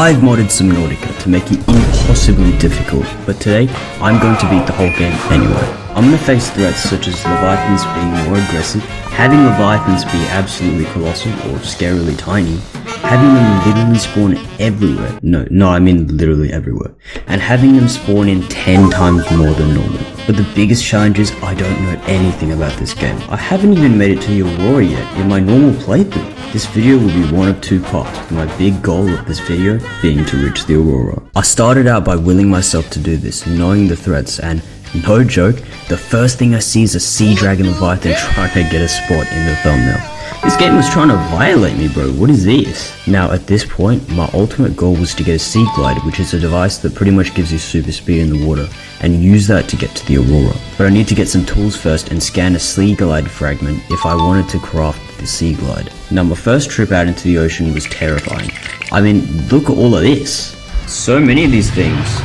I've modded Subnautica to make it impossibly difficult, but today I'm going to beat the whole game anyway. I'm going to face threats such as leviathans being more aggressive, having leviathans be absolutely colossal or scarily tiny, having them literally spawn everywhere, no I mean literally everywhere, and having them spawn in 10 times more than normal. But the biggest challenge is I don't know anything about this game. I haven't even made it to the Aurora yet in my normal playthrough. This video will be one of two parts, with my big goal of this video being to reach the Aurora. I started out by willing myself to do this, knowing the threats, and no joke, the first thing I see is a sea dragon leviathan trying to get a spot in the thumbnail. This game was trying to violate me, bro. What is this? Now, at this point, my ultimate goal was to get a sea glider, which is a device that pretty much gives you super speed in the water, and use that to get to the Aurora. But I need to get some tools first and scan a sea glide fragment if I wanted to craft the sea glide. Now, my first trip out into the ocean was terrifying. I mean, look at all of this. So many of these things.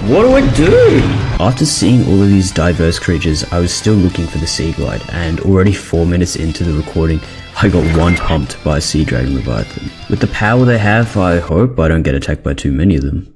What do I do? After seeing all of these diverse creatures, I was still looking for the sea glide, and already 4 minutes into the recording, I got one pumped by a sea dragon leviathan. With the power they have, I hope I don't get attacked by too many of them.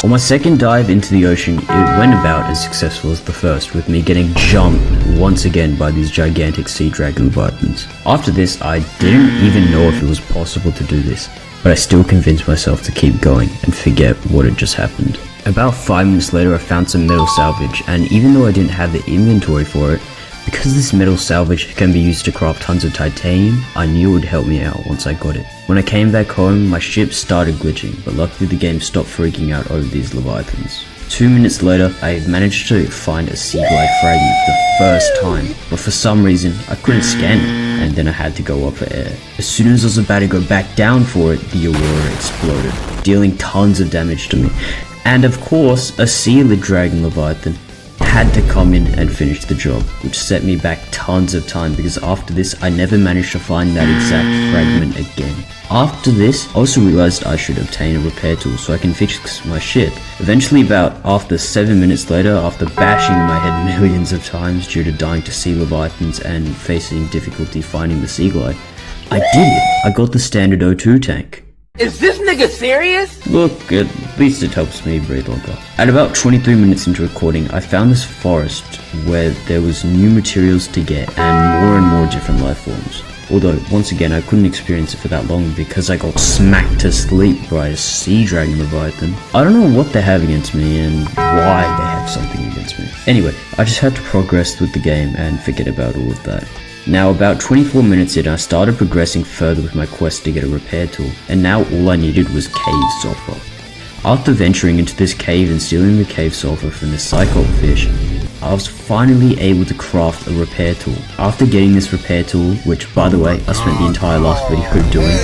On my second dive into the ocean, it went about as successful as the first, with me getting jumped once again by these gigantic sea dragon leviathans. After this, I didn't even know if it was possible to do this, but I still convinced myself to keep going and forget what had just happened. About 5 minutes later, I found some metal salvage, and even though I didn't have the inventory for it, because this metal salvage can be used to craft tons of titanium, I knew it would help me out once I got it. When I came back home, my ship started glitching, but luckily the game stopped freaking out over these leviathans. 2 minutes later, I managed to find a sea glide fragment for the first time, but for some reason, I couldn't scan it, and then I had to go up for air. As soon as I was about to go back down for it, the Aurora exploded, dealing tons of damage to me. And of course, a sea dragon leviathan had to come in and finish the job, which set me back tons of time because after this I never managed to find that exact fragment again. After this, I also realized I should obtain a repair tool so I can fix my ship. Eventually, after 7 minutes later, after bashing my head millions of times due to dying to sea leviathans and facing difficulty finding the sea glide, I did it! I got the standard O2 tank. Is this nigga serious? Look, at least it helps me breathe longer. At about 23 minutes into recording, I found this forest where there was new materials to get and more different life forms. Although, once again, I couldn't experience it for that long because I got smacked to sleep by a sea dragon leviathan. I don't know what they have against me and why they have something against me. Anyway, I just had to progress with the game and forget about all of that. Now, about 24 minutes in, I started progressing further with my quest to get a repair tool, and now all I needed was cave sulfur. After venturing into this cave and stealing the cave sulfur from the cyclope fish, I was finally able to craft a repair tool. After getting this repair tool, which by the way, I spent the entire last video doing,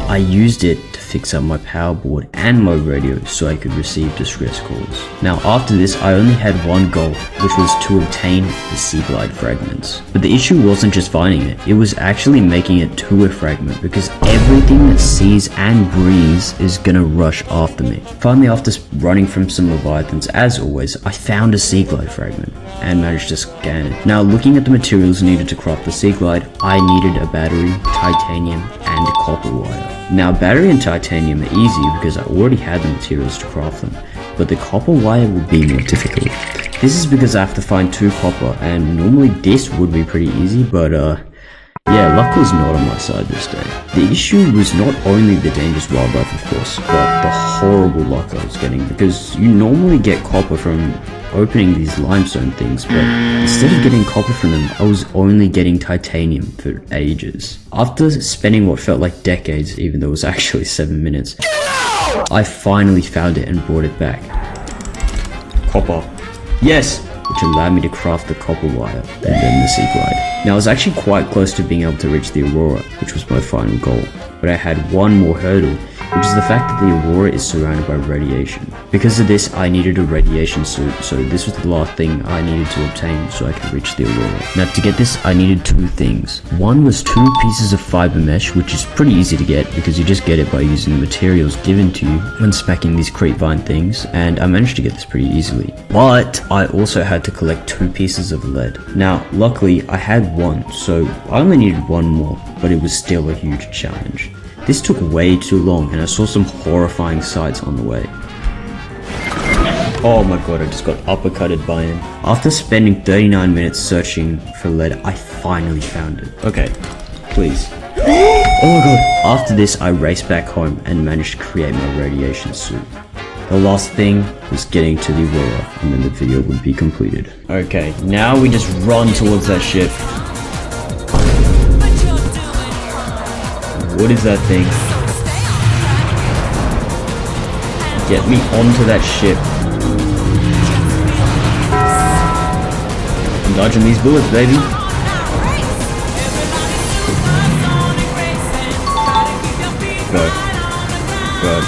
I used it to fix up my power board and my radio so I could receive distress calls. Now after this, I only had one goal, which was to obtain the sea glide fragments. But the issue wasn't just finding it was actually making it to a fragment because everything that sees and breathes is gonna rush after me. Finally, after running from some leviathans, as always, I found a sea glide fragment and managed to scan it. Now looking at the materials needed to craft the sea glide, I needed a battery, titanium, and copper wire. Now battery and titanium are easy because I already had the materials to craft them, but the copper wire will be more difficult. This is because I have to find 2 copper, and normally this would be pretty easy, but yeah, luck was not on my side this day. The issue was not only the dangerous wildlife, of course, but the horrible luck I was getting, because you normally get copper from opening these limestone things, but instead of getting copper from them, I was only getting titanium for ages. After spending what felt like decades, even though it was actually 7 minutes, I finally found it and brought it back. Copper. Yes! Which allowed me to craft the copper wire and then the sea glide. Now I was actually quite close to being able to reach the Aurora, which was my final goal, but I had one more hurdle, which is the fact that the Aurora is surrounded by radiation. Because of this, I needed a radiation suit, so this was the last thing I needed to obtain so I could reach the Aurora. Now to get this, I needed 2 things. One was 2 pieces of fiber mesh, which is pretty easy to get because you just get it by using the materials given to you when specking these creepvine things, and I managed to get this pretty easily. But I also had to collect 2 pieces of lead. Now luckily I had 1, so I only needed 1 more, but it was still a huge challenge. This took way too long and I saw some horrifying sights on the way. Oh my god, I just got uppercutted by him. After spending 39 minutes searching for lead, I finally found it. Okay, please. Oh my god. After this, I raced back home and managed to create my radiation suit. The last thing was getting to the Aurora, and then the video would be completed. Okay, now we just run towards that ship. What is that thing? Get me onto that ship. I'm dodging these bullets, baby. Go. Go.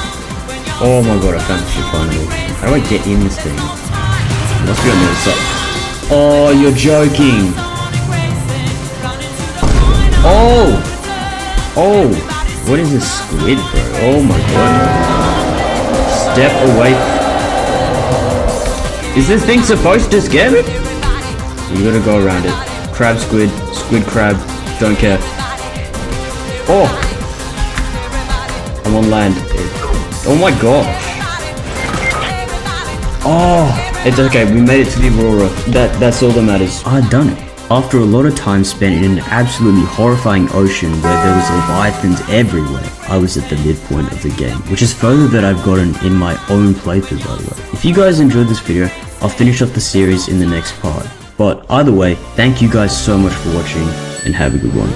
Oh my god, I found the ship finally. How do I get in this thing? It must be on the other side. Oh, you're joking. Oh! Oh! What is this squid, bro? Oh my god. Step away. Is this thing supposed to scare me? You gotta go around it. Crab, squid, squid, crab. Don't care. Oh! I'm on land. Oh my gosh. Oh! It's okay, we made it to the Aurora. That's all that matters. I'd done it. After a lot of time spent in an absolutely horrifying ocean where there was leviathans everywhere, I was at the midpoint of the game, which is further that I've gotten in my own playthrough, by the way. If you guys enjoyed this video, I'll finish off the series in the next part. But either way, thank you guys so much for watching, and have a good one.